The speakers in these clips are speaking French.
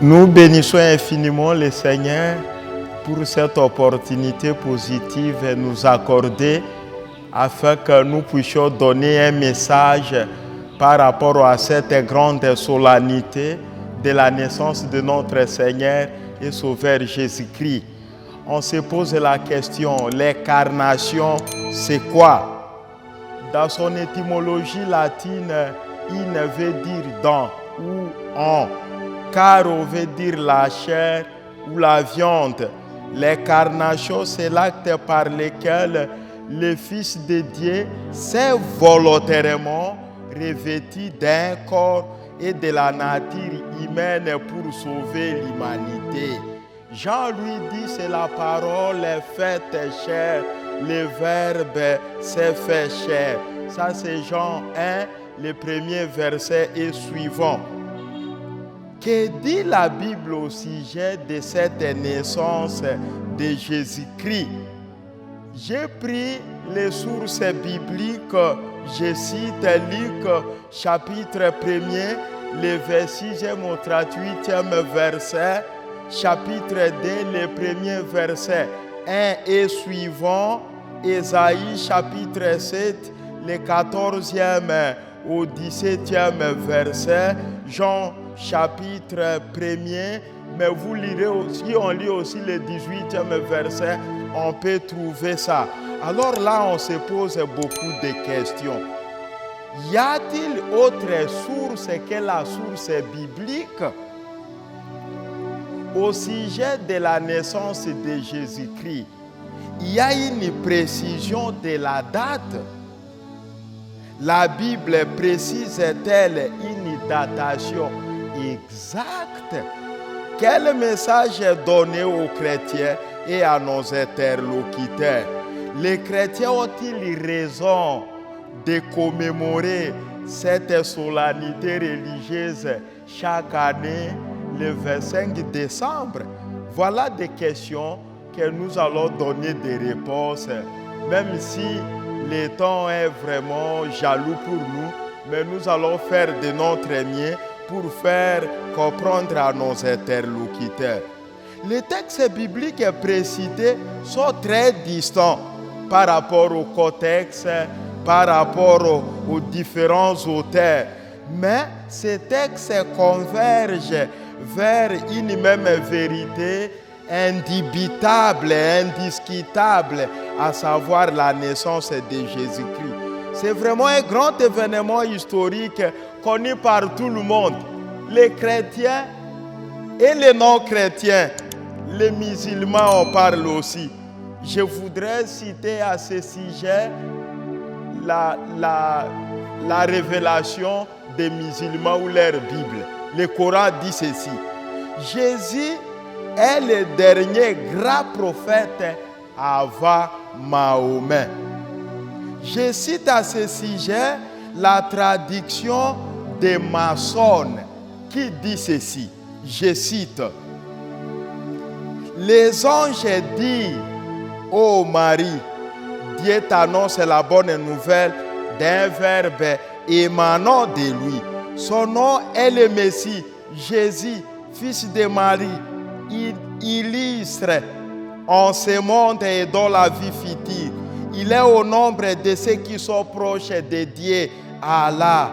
Nous bénissons infiniment le Seigneur pour cette opportunité positive et nous accorder afin que nous puissions donner un message par rapport à cette grande solennité de la naissance de notre Seigneur et Sauveur Jésus-Christ. On se pose la question, l'incarnation, c'est quoi? Dans son étymologie latine, in veut dire dans ou en. Caro veut dire la chair ou la viande. L'incarnation, c'est l'acte par lequel le Fils de Dieu s'est volontairement revêtu d'un corps et de la nature humaine pour sauver l'humanité. Jean lui dit, c'est la parole faite chair, le Verbe s'est fait chair. Ça c'est Jean 1, le premier verset et suivant. Que dit la Bible au sujet de cette naissance de Jésus-Christ? J'ai pris les sources bibliques, je cite Luc chapitre 1er, le 26e au 38e verset, chapitre 2, le premier verset 1 et suivant, Ésaïe chapitre 7, le 14e au 17e verset, Jean chapitre 1er, mais vous lirez aussi, on lit aussi le 18e verset, on peut trouver ça. Alors là, on se pose beaucoup de questions. Y a-t-il autre source que la source biblique au sujet de la naissance de Jésus-Christ? Il y a une précision de la date. La Bible précise-t-elle une datation exacte? Quel message est donné aux chrétiens et à nos interlocuteurs? Les chrétiens ont-ils raison de commémorer cette solennité religieuse chaque année, le 25 décembre? Voilà des questions que nous allons donner des réponses, même si le temps est vraiment jaloux pour nous, mais nous allons faire de notre mieux pour faire comprendre à nos interlocuteurs. Les textes bibliques précités sont très distants par rapport au contexte, par rapport aux différents auteurs. Mais ces textes convergent vers une même vérité indubitable et indiscutable, à savoir la naissance de Jésus-Christ. C'est vraiment un grand événement historique connu par tout le monde. Les chrétiens et les non-chrétiens, les musulmans en parlent aussi. Je voudrais citer à ce sujet la révélation des musulmans ou leur Bible. Le Coran dit ceci. Jésus est le dernier grand prophète avant Mahomet. Je cite à ce sujet la traduction des maçons qui dit ceci. Je cite. Les anges disent, ô Marie, Dieu t'annonce la bonne nouvelle d'un Verbe émanant de lui. Son nom est le Messie, Jésus, fils de Marie, illustre en ce monde et dans la vie future. Il est au nombre de ceux qui sont proches de Dieu, Allah.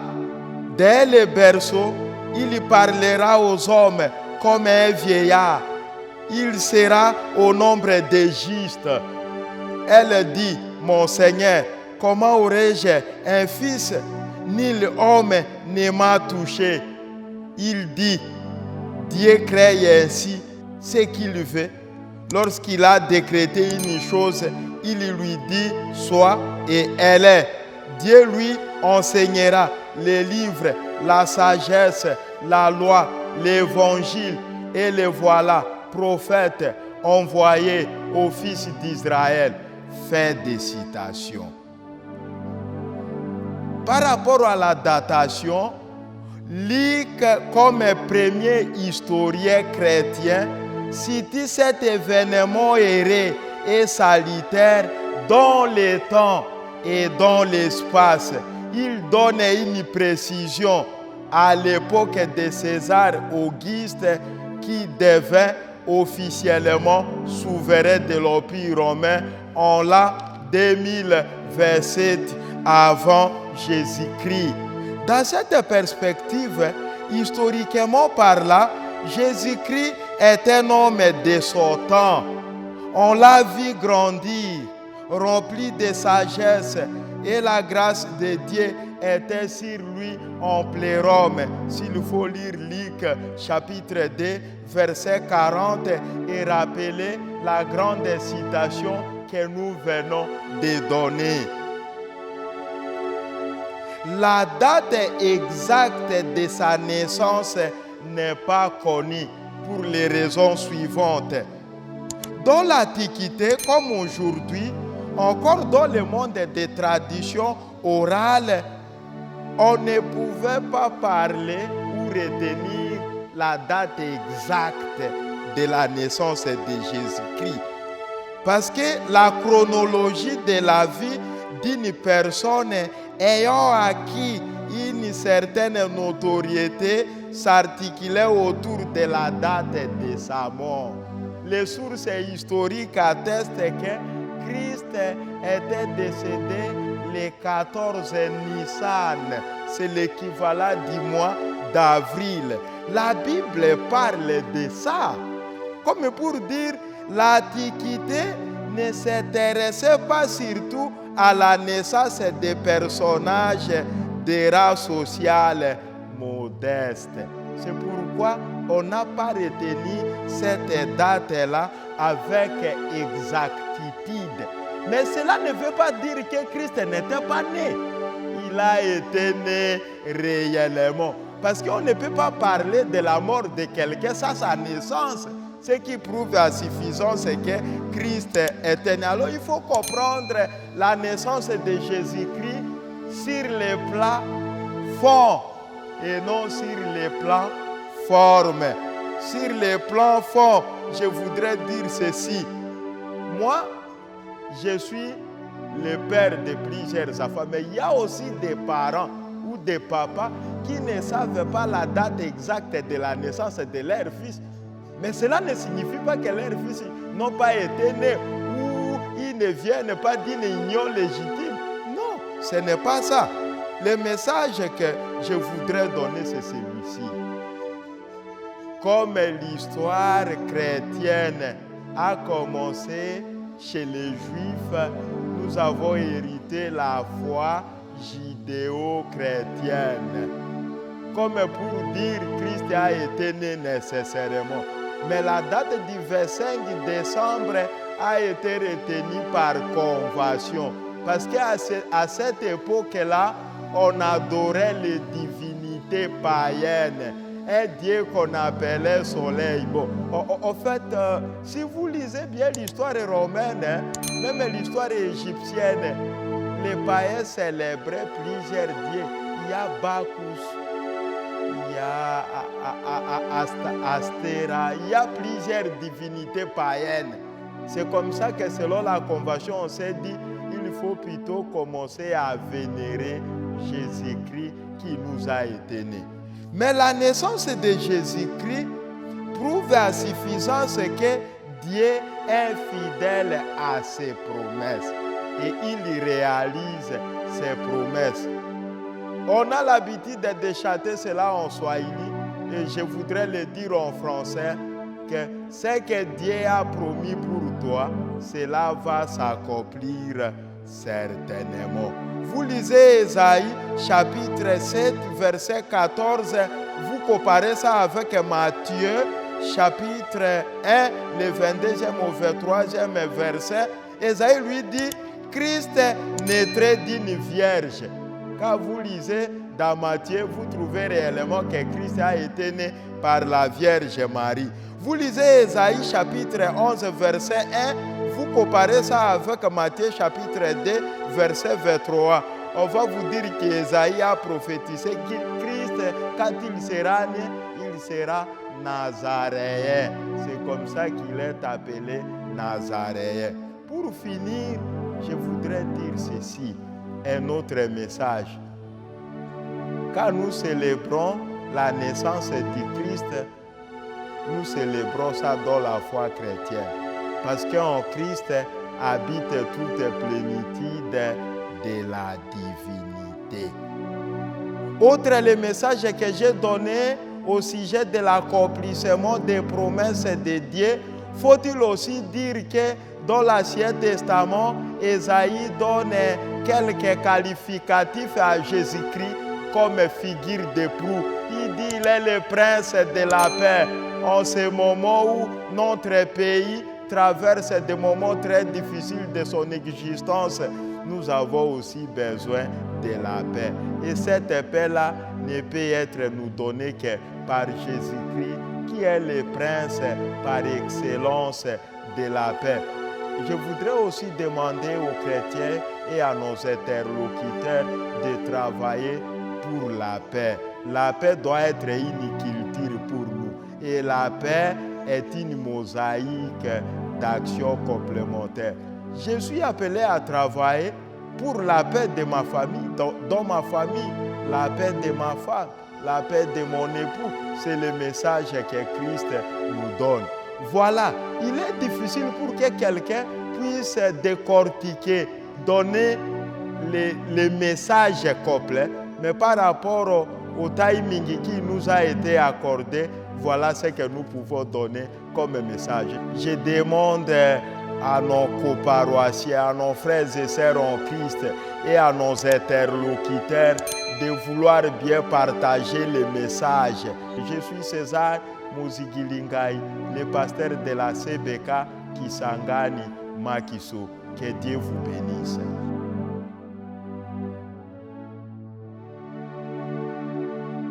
Dès le berceau, il parlera aux hommes comme un vieillard. Il sera au nombre des justes. Elle dit, mon Seigneur, comment aurais-je un fils? Nul homme ne m'a touché. Il dit, Dieu crée ainsi ce qu'il veut. Lorsqu'il a décrété une chose, il lui dit, sois, et elle est. Dieu lui enseignera les livres, la sagesse, la loi, l'évangile, et le voilà, prophète envoyé au fils d'Israël. Fin de citation. Par rapport à la datation, Luc, comme premier historien chrétien, cite cet événement heureux et salutaire dans le temps et dans l'espace. Il donne une précision à l'époque de César Auguste qui devint officiellement souverain de l'Empire romain en l'an 2027 avant Jésus-Christ. Dans cette perspective, historiquement parlant, Jésus-Christ est un homme de son temps. On l'a vu grandir, rempli de sagesse, et la grâce de Dieu était sur lui en plérum. S'il faut lire Luc chapitre 2, verset 40 et rappeler la grande citation que nous venons de donner. La date exacte de sa naissance n'est pas connue pour les raisons suivantes. Dans l'Antiquité, comme aujourd'hui, encore dans le monde des traditions orales, on ne pouvait pas parler ou retenir la date exacte de la naissance de Jésus-Christ. Parce que la chronologie de la vie d'une personne ayant acquis une certaine notoriété s'articulait autour de la date de sa mort. Les sources historiques attestent que Christ était décédé le 14 Nissan. C'est l'équivalent du mois d'avril. La Bible parle de ça. Comme pour dire, l'Antiquité ne s'intéressait pas surtout à la naissance des personnages de race sociale modeste. C'est pourquoi on n'a pas retenu cette date-là avec exactitude. Mais cela ne veut pas dire que Christ n'était pas né. Il a été né réellement. Parce qu'on ne peut pas parler de la mort de quelqu'un sans sa naissance. Ce qui prouve à suffisance que Christ était né. Alors il faut comprendre la naissance de Jésus-Christ sur les plans forts et non sur les plans formes. Sur les plans forts, je voudrais dire ceci. Moi, je suis le père de plusieurs enfants, mais il y a aussi des parents ou des papas qui ne savent pas la date exacte de la naissance de leur fils. Mais cela ne signifie pas que leurs fils n'ont pas été nés ou ils ne viennent pas d'une union légitime. Non, ce n'est pas ça. Le message que je voudrais donner, c'est celui-ci. Comme l'histoire chrétienne a commencé chez les Juifs, nous avons hérité la foi judéo-chrétienne. Comme pour dire Christ a été né nécessairement. Mais la date du 25 décembre a été retenue par convention. Parce qu'à cette époque-là, on adorait les divinités païennes. Un dieu qu'on appelait soleil. Bon, en fait, si vous lisez bien l'histoire romaine, même l'histoire égyptienne, les païens célébraient plusieurs dieux. Il y a Bacchus, il y a Astéra, il y a plusieurs divinités païennes. C'est comme ça que selon la convention, on s'est dit, il faut plutôt commencer à vénérer Jésus-Christ qui nous a été né. Mais la naissance de Jésus-Christ prouve à suffisance que Dieu est fidèle à ses promesses et il réalise ses promesses. On a l'habitude de chanter cela en swahili et je voudrais le dire en français que ce que Dieu a promis pour toi, cela va s'accomplir certainement. Vous lisez Ésaïe chapitre 7 verset 14, vous comparez ça avec Matthieu chapitre 1, le 22e au 23e verset. Ésaïe lui dit, Christ naîtrait d'une vierge. Quand vous lisez dans Matthieu, vous trouvez réellement que Christ a été né par la Vierge Marie. Vous lisez Ésaïe chapitre 11 verset 1, vous comparez ça avec Matthieu chapitre 2 verset 23. On va vous dire qu'Ésaïe a prophétisé que Christ, quand il sera né, il sera nazaréen. C'est comme ça qu'il est appelé nazaréen. Pour finir, je voudrais dire ceci, un autre message. Quand nous célébrons la naissance du Christ, nous célébrons ça dans la foi chrétienne. Parce qu'en Christ habite toute plénitude de la divinité. Outre le message que j'ai donné au sujet de l'accomplissement des promesses de Dieu, faut-il aussi dire que dans l'Ancien Testament, Ésaïe donne quelques qualificatifs à Jésus-Christ comme figure de proue. Il dit qu'il est le prince de la paix. En ce moment où notre pays traverse des moments très difficiles de son existence, nous avons aussi besoin de la paix. Et cette paix-là ne peut être nous donnée que par Jésus-Christ, qui est le prince par excellence de la paix. Je voudrais aussi demander aux chrétiens et à nos interlocuteurs de travailler pour la paix. La paix doit être une culture pour nous. Et la paix est une mosaïque d'actions complémentaires. Je suis appelé à travailler pour la paix de ma famille, dans ma famille, la paix de ma femme, la paix de mon époux. C'est le message que Christ nous donne. Voilà, il est difficile pour que quelqu'un puisse décortiquer, donner les messages complets, mais par rapport au timing qui nous a été accordé, voilà ce que nous pouvons donner comme message. Je demande à nos coparoissiens, à nos frères et sœurs en Christ et à nos interlocuteurs de vouloir bien partager le message. Je suis César Muzigilingai, le pasteur de la CBK Kisangani Makiso. Que Dieu vous bénisse.